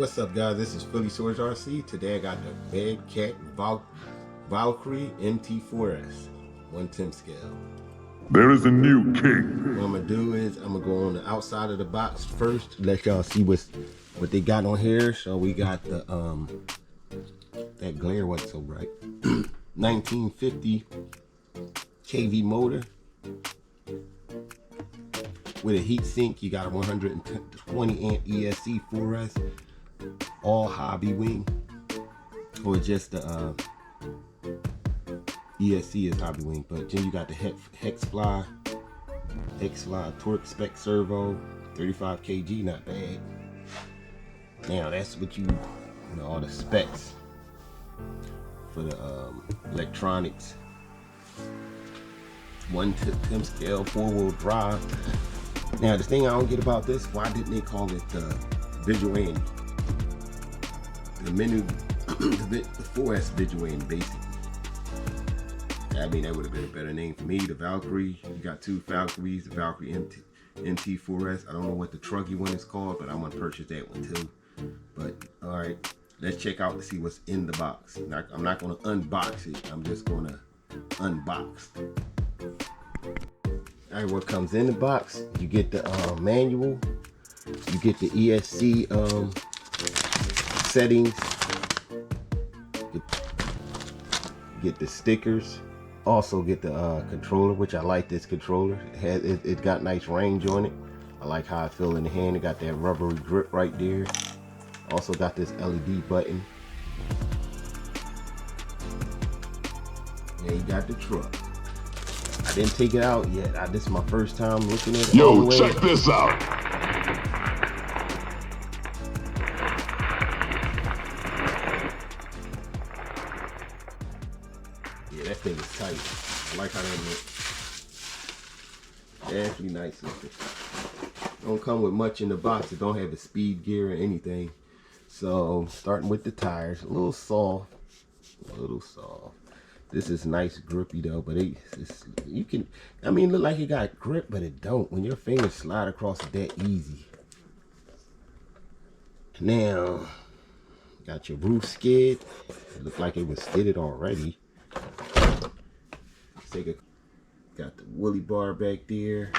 What's up, guys? This is Phillyswords RC. Today I got the Redcat VALKYRIE MT4S 1/10 scale. There is a new king. What I'm gonna do is I'm gonna go on the outside of the box first, let y'all see what they got on here. So we got the that glare wasn't so bright. 1950 kV motor with a heat sink. You got a 120 amp ESC 4S, all Hobbywing, or just the ESC is Hobbywing, but then you got the X-Fly torque spec servo, 35 kg, not bad. Now that's what you know, all the specs for the electronics. 1/10 scale, 4-wheel drive. Now the thing I don't get about this, why didn't they call it the visual end? The menu, the 4S visual end, basically. I mean, that would have been a better name for me. The Valkyrie, you got two Valkyries, the Valkyrie MT4S. I don't know what the truggy one is called, but I'm gonna purchase that one too. But all right, let's check out to see what's in the box. I'm not gonna unbox it. I'm just gonna unbox. All right, what comes in the box? You get the manual. You get the ESC settings. Get the stickers. Also get the controller, which I like this controller. It got nice range on it. I like how I feel in the hand. It got that rubbery grip right there. Also got this LED button. And you got the truck. I didn't take it out yet. This is my first time looking at it. Yo, check this out. Yeah, that thing is tight. I like how that looks. Actually nice looking. Don't come with much in the box. It don't have a speed gear or anything. So starting with the tires, a little soft. This is nice grippy though, but you can, I mean, look like it got grip, but it don't. When your fingers slide across it that easy. Now, got your roof skid. It looked like it was skidded already. Let's take a, got the woolly bar back there.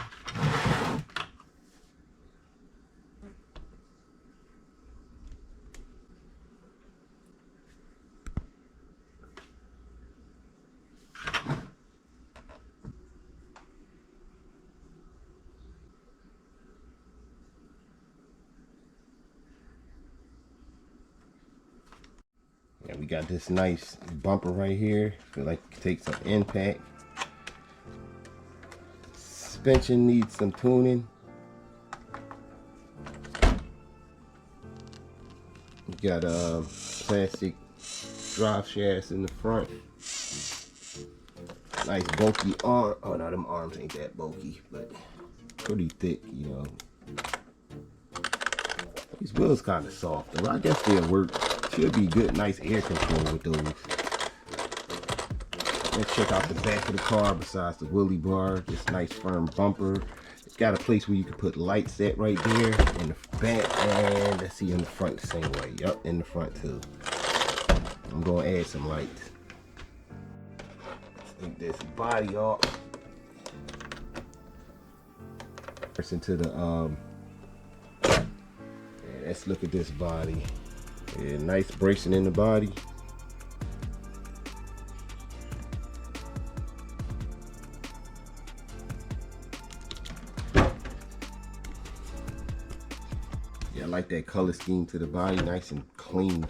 And we got this nice bumper right here. Feel like it takes some impact. Suspension needs some tuning. We got plastic drive shafts in the front. Nice bulky arm. Oh no, them arms ain't that bulky, but pretty thick, you know. These wheels kind of soft though. I guess they'll work. Should be good, nice air control with those. Let's check out the back of the car. Besides the woolly bar, this nice firm bumper. It's got a place where you can put lights at right there in the back, and let's see in the front the same way. Yup, in the front too. I'm gonna add some lights. Let's take this body off. First into the let's look at this body. Yeah, nice bracing in the body. Yeah, I like that color scheme to the body, nice and clean.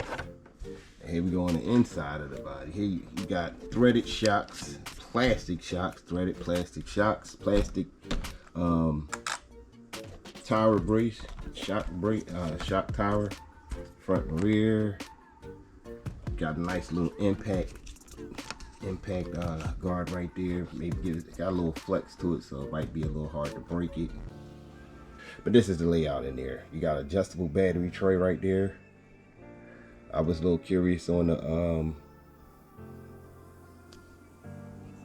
And here we go on the inside of the body. Here you got threaded shocks, plastic shocks, threaded plastic shocks, plastic tower brace, shock tower. Front and rear. Got a nice little impact guard right there. Maybe it got a little flex to it, so it might be a little hard to break it. But this is the layout in there. You got adjustable battery tray right there. I was a little curious on the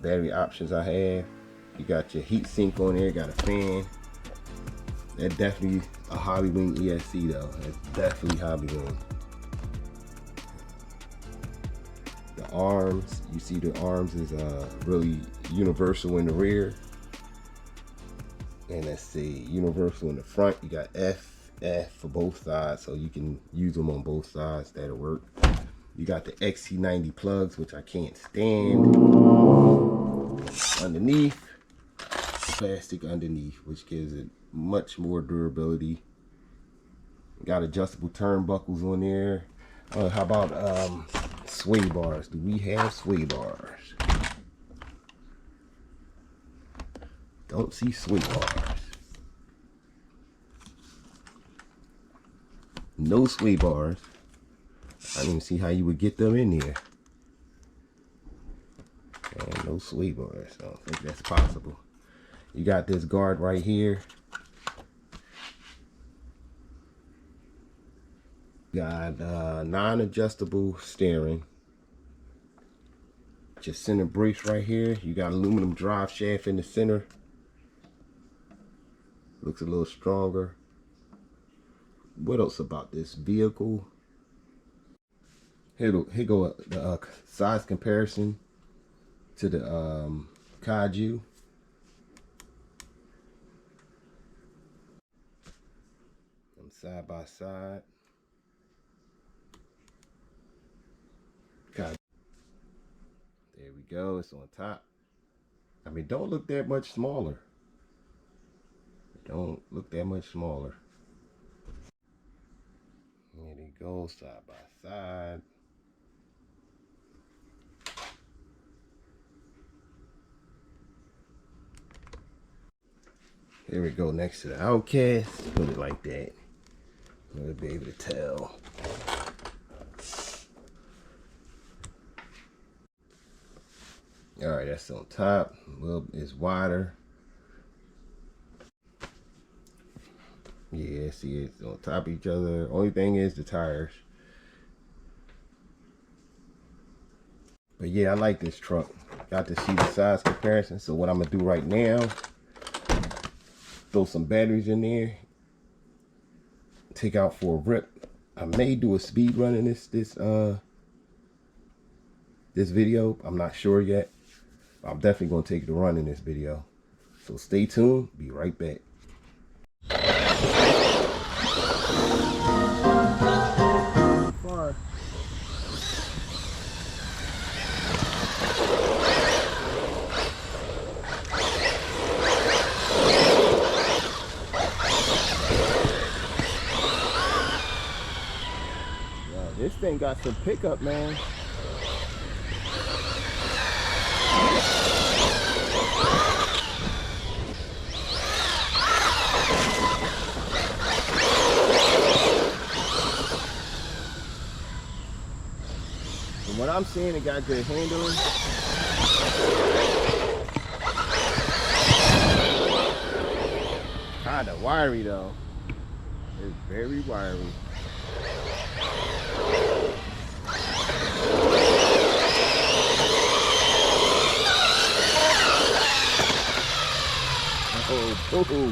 battery options I have. You got your heat sink on there. Got a fan. That's definitely a Hobbywing ESC though. It's definitely Hobbywing. The arms, you see the arms is really universal in the rear. And let's see, universal in the front. You got F for both sides, so you can use them on both sides. That'll work. You got the XT90 plugs, which I can't stand. Underneath, plastic underneath, which gives it much more durability. Got adjustable turnbuckles on there. How about sway bars? Do we have sway bars? Don't see sway bars. No sway bars. I don't even see how you would get them in there. And no sway bars. I don't think that's possible. You got this guard right here. Got non-adjustable steering. Just center brace right here. You got aluminum drive shaft in the center. Looks a little stronger. What else about this vehicle? Here go the size comparison to the Kaiju. Side by side. God. There we go. It's on top. I mean, don't look that much smaller. Don't look that much smaller. There they go, side by side. Here we go next to the Outcast. Put it like that. You'll be able to tell. Alright, that's on top. A little it's wider. Yeah, see it's on top of each other. Only thing is the tires. But yeah, I like this truck. Got to see the size comparison. So what I'm gonna do right now, throw some batteries in there, take out for a rip. I may do a speed run in this video. I'm not sure yet. I'm definitely gonna take the run in this video. So stay tuned, be right back. This thing got some pickup, man. From what I'm seeing, it got good handling. Kinda wiry though. It's very wiry. Oh.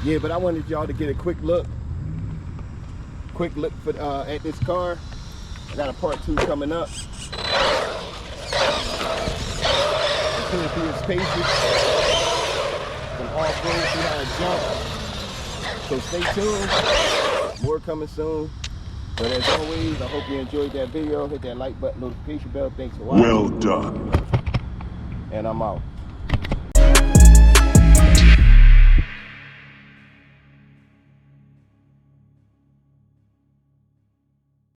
Yeah, but I wanted y'all to get a quick look for at this car. I got a part 2 coming up. Continue through its paces. Some off-road, see how it jumps. So stay tuned. More coming soon. But as always, I hope you enjoyed that video. Hit that like button, notification bell. Thanks for watching. Well done. And I'm out.